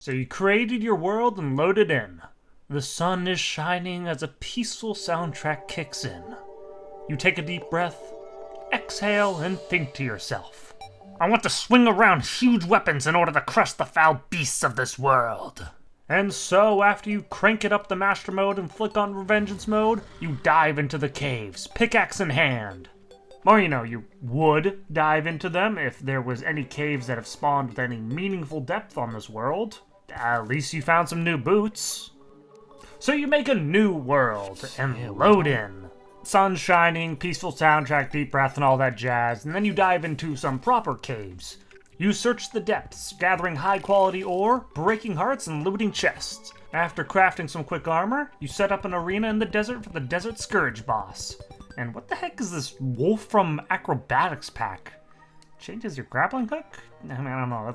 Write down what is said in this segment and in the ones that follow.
So you created your world and loaded in. The sun is shining as a peaceful soundtrack kicks in. You take a deep breath, exhale, and think to yourself, I want to swing around huge weapons in order to crush the foul beasts of this world. And so, after you crank it up the master mode and flick on revengeance mode, you dive into the caves, pickaxe in hand. Or, you would dive into them if there was any caves that have spawned with any meaningful depth on this world. At least you found some new boots. So you make a new world and load in. Sun shining, peaceful soundtrack, deep breath, and all that jazz, and then you dive into some proper caves. You search the depths, gathering high-quality ore, breaking hearts, and looting chests. After crafting some quick armor, you set up an arena in the desert for the Desert Scourge boss. And what the heck is this Wolf from Acrobatics pack? Changes your grappling hook? I don't know.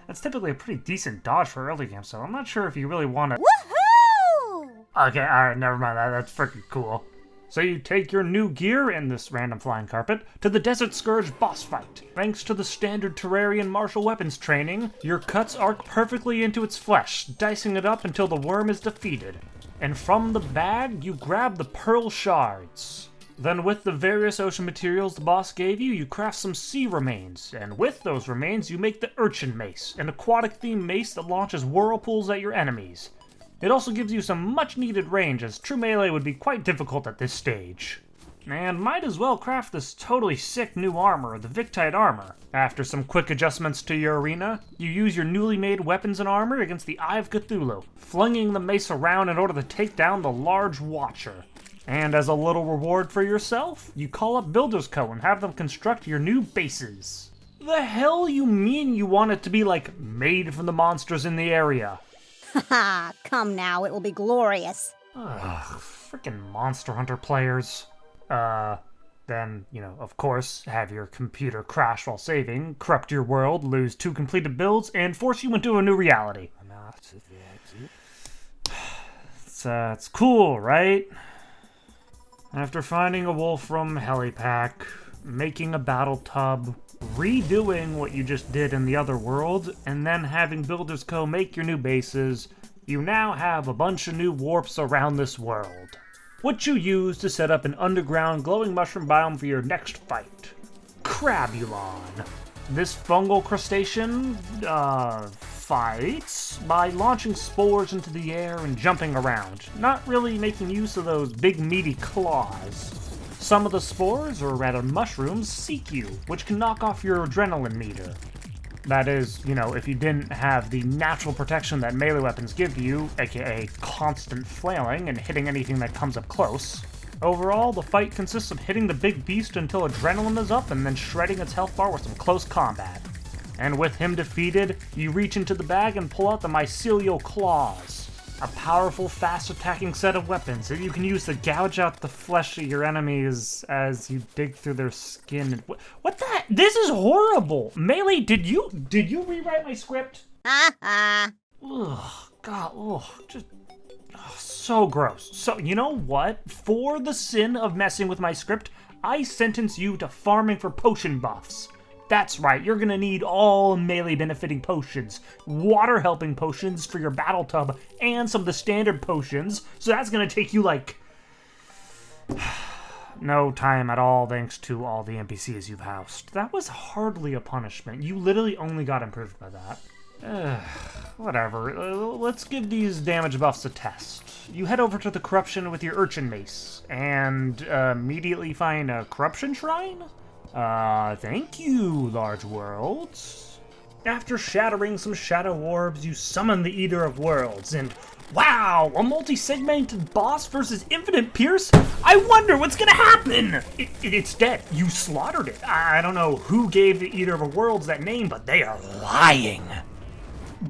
That's typically a pretty decent dodge for early game, so I'm not sure if you really want to... Woohoo! Okay, alright, never mind. That's freaking cool. So you take your new gear in this random flying carpet to the Desert Scourge boss fight. Thanks to the standard Terrarian martial weapons training, your cuts arc perfectly into its flesh, dicing it up until the worm is defeated. And from the bag, you grab the pearl shards. Then with the various ocean materials the boss gave you, you craft some sea remains. And with those remains, you make the Urchin Mace, an aquatic-themed mace that launches whirlpools at your enemies. It also gives you some much-needed range, as true melee would be quite difficult at this stage. And might as well craft this totally sick new armor, the Victite armor. After some quick adjustments to your arena, you use your newly made weapons and armor against the Eye of Cthulhu, flinging the mace around in order to take down the Large Watcher. And as a little reward for yourself, you call up Builders Co. and have them construct your new bases. The hell you mean you want it to be, like, made from the monsters in the area? Haha, come now, it will be glorious. Ugh, frickin' Monster Hunter players. Then, of course, have your computer crash while saving, corrupt your world, lose 2 completed builds, and force you into a new reality. It's cool, right? After finding a Wolfram helipack, making a battle tub, redoing what you just did in the other world, and then having Builders Co. make your new bases, you now have a bunch of new warps around this world, which you use to set up an underground glowing mushroom biome for your next fight. Crabulon. This fungal crustacean, fights by launching spores into the air and jumping around, not really making use of those big meaty claws. Some of the spores, or rather mushrooms, seek you, which can knock off your adrenaline meter. That is, if you didn't have the natural protection that melee weapons give you, aka constant flailing and hitting anything that comes up close. Overall, the fight consists of hitting the big beast until adrenaline is up and then shredding its health bar with some close combat. And with him defeated, you reach into the bag and pull out the Mycelial Claws, a powerful, fast-attacking set of weapons that you can use to gouge out the flesh of your enemies as you dig through their skin. What the heck? This is horrible! Melee, did you rewrite my script? Haha. Ugh, God, just so gross. So, you know what? For the sin of messing with my script, I sentence you to farming for potion buffs. That's right, you're gonna need all melee benefiting potions, water helping potions for your battle tub, and some of the standard potions, so that's gonna take you like no time at all thanks to all the NPCs you've housed. That was hardly a punishment. You literally only got improved by that. Whatever, let's give these damage buffs a test. You head over to the corruption with your Urchin Mace, and immediately find a corruption shrine? Thank you, Large Worlds. After shattering some shadow orbs, you summon the Eater of Worlds, and wow, a multi-segmented boss versus Infinite Pierce? I wonder what's gonna happen! It's dead. You slaughtered it. I don't know who gave the Eater of Worlds that name, but they are lying.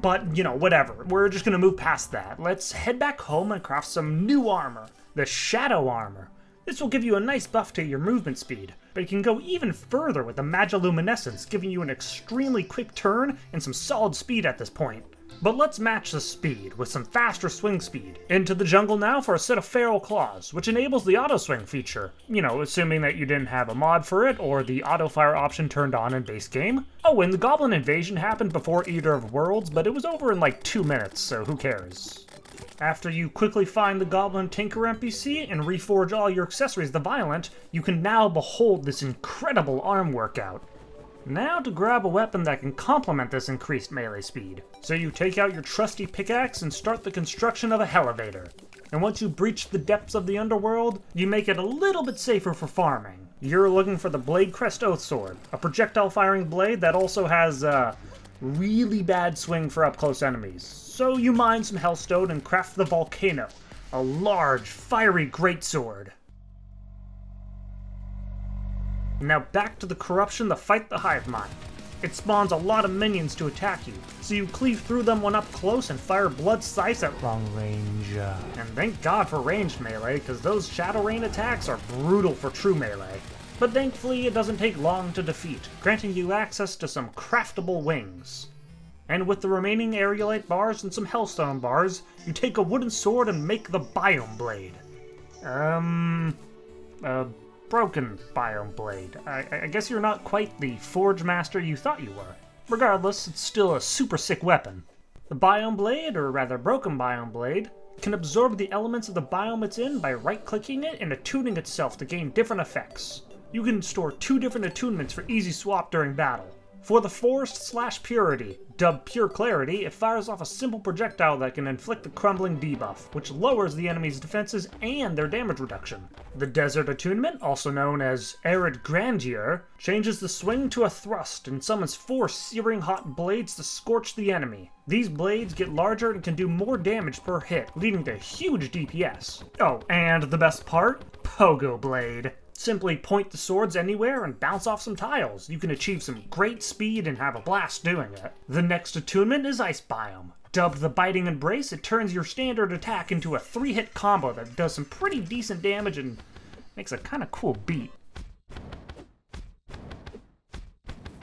But, whatever. We're just gonna move past that. Let's head back home and craft some new armor, the Shadow Armor. This will give you a nice buff to your movement speed, but you can go even further with the Magiluminescence, giving you an extremely quick turn and some solid speed at this point. But let's match the speed with some faster swing speed. Into the jungle now for a set of feral claws, which enables the auto swing feature. You know, assuming that you didn't have a mod for it or the auto fire option turned on in base game. Oh, and the goblin invasion happened before either of Worlds, but it was over in like 2 minutes, so who cares? After you quickly find the Goblin Tinker NPC and reforge all your accessories the Violent, you can now behold this incredible arm workout. Now to grab a weapon that can complement this increased melee speed. So you take out your trusty pickaxe and start the construction of a Elevator. And once you breach the depths of the Underworld, you make it a little bit safer for farming. You're looking for the Blade Crest Oath Sword, a projectile firing blade that also has a really bad swing for up-close enemies. So you mine some Hellstone and craft the Volcano, a large, fiery greatsword. Now back to the corruption to fight the hive mind. It spawns a lot of minions to attack you, so you cleave through them when up close and fire blood scythes at long range. And thank God for ranged melee, because those Shadow Rain attacks are brutal for true melee. But thankfully it doesn't take long to defeat, granting you access to some craftable wings. And with the remaining Aerialite bars and some Hellstone bars, you take a wooden sword and make the Biome Blade. Broken Biome Blade. I guess you're not quite the Forge Master you thought you were. Regardless, it's still a super sick weapon. The Biome Blade, or rather Broken Biome Blade, can absorb the elements of the biome it's in by right-clicking it and attuning itself to gain different effects. You can store 2 different attunements for easy swap during battle. For the Forest/Purity, dubbed Pure Clarity, it fires off a simple projectile that can inflict the Crumbling debuff, which lowers the enemy's defenses and their damage reduction. The Desert Attunement, also known as Arid Grandeur, changes the swing to a thrust and summons 4 searing hot blades to scorch the enemy. These blades get larger and can do more damage per hit, leading to huge DPS. Oh, and the best part? Pogo Blade. Simply point the swords anywhere and bounce off some tiles. You can achieve some great speed and have a blast doing it. The next attunement is Ice Biome. Dubbed the Biting Embrace, it turns your standard attack into a 3-hit combo that does some pretty decent damage and makes a kinda cool beat.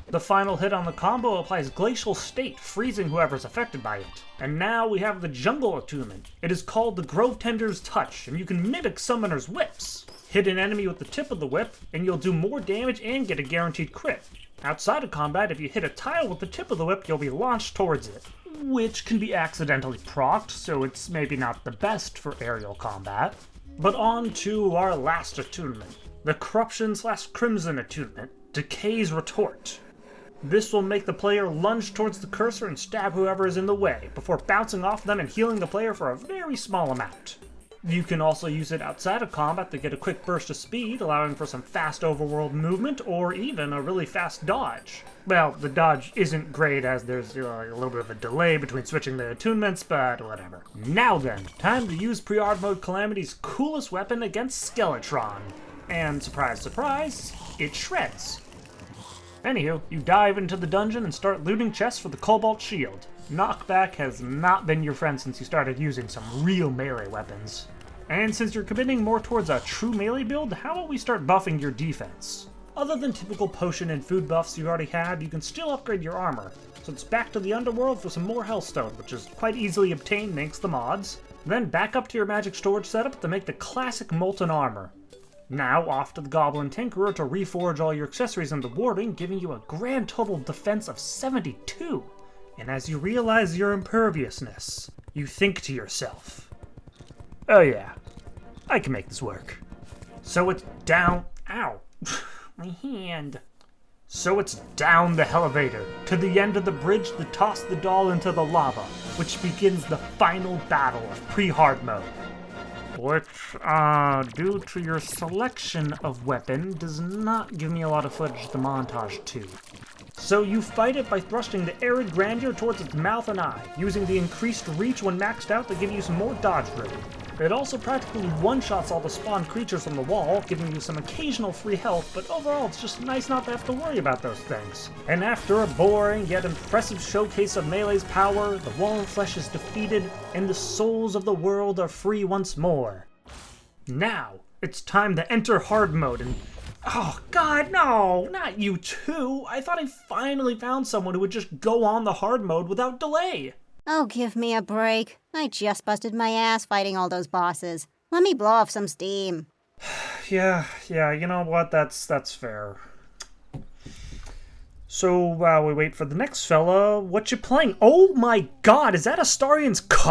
The final hit on the combo applies Glacial State, freezing whoever's affected by it. And now we have the Jungle Attunement. It is called the Grove Tender's Touch, and you can mimic Summoner's Whips. Hit an enemy with the tip of the whip, and you'll do more damage and get a guaranteed crit. Outside of combat, if you hit a tile with the tip of the whip, you'll be launched towards it, which can be accidentally procced, so it's maybe not the best for aerial combat. But on to our last attunement, the Corruption/Crimson Attunement, Decay's Retort. This will make the player lunge towards the cursor and stab whoever is in the way, before bouncing off them and healing the player for a very small amount. You can also use it outside of combat to get a quick burst of speed, allowing for some fast overworld movement, or even a really fast dodge. Well, the dodge isn't great as there's a little bit of a delay between switching the attunements, but whatever. Now then, time to use Pre-Hardmode Calamity's coolest weapon against Skeletron. And surprise, surprise, it shreds. Anywho, you dive into the dungeon and start looting chests for the Cobalt Shield. Knockback has not been your friend since you started using some real melee weapons. And since you're committing more towards a true melee build, how about we start buffing your defense? Other than typical potion and food buffs you already have, you can still upgrade your armor. So it's back to the Underworld for some more Hellstone, which is quite easily obtained thanks to the mods. Then back up to your magic storage setup to make the classic Molten Armor. Now off to the Goblin Tinkerer to reforge all your accessories into warding, giving you a grand total defense of 72. And as you realize your imperviousness, you think to yourself, oh yeah, I can make this work. So it's down, ow, my hand. So it's down the elevator, to the end of the bridge to toss the doll into the lava, which begins the final battle of Pre-Hardmode. Which, due to your selection of weapon, does not give me a lot of footage to montage to. So you fight it by thrusting the Arid Grandeur towards its mouth and eye, using the increased reach when maxed out to give you some more dodge room. It also practically one-shots all the spawned creatures on the wall, giving you some occasional free health, but overall it's just nice not to have to worry about those things. And after a boring yet impressive showcase of Melee's power, the Wall of Flesh is defeated, and the souls of the world are free once more. Now, it's time to enter hard mode and... Oh god, no! Not you too! I thought I finally found someone who would just go on the hard mode without delay! Oh, give me a break. I just busted my ass fighting all those bosses. Let me blow off some steam. Yeah, you know what? That's fair. So, we wait for the next fella. What you playing? Oh my god, is that Astarian's cock?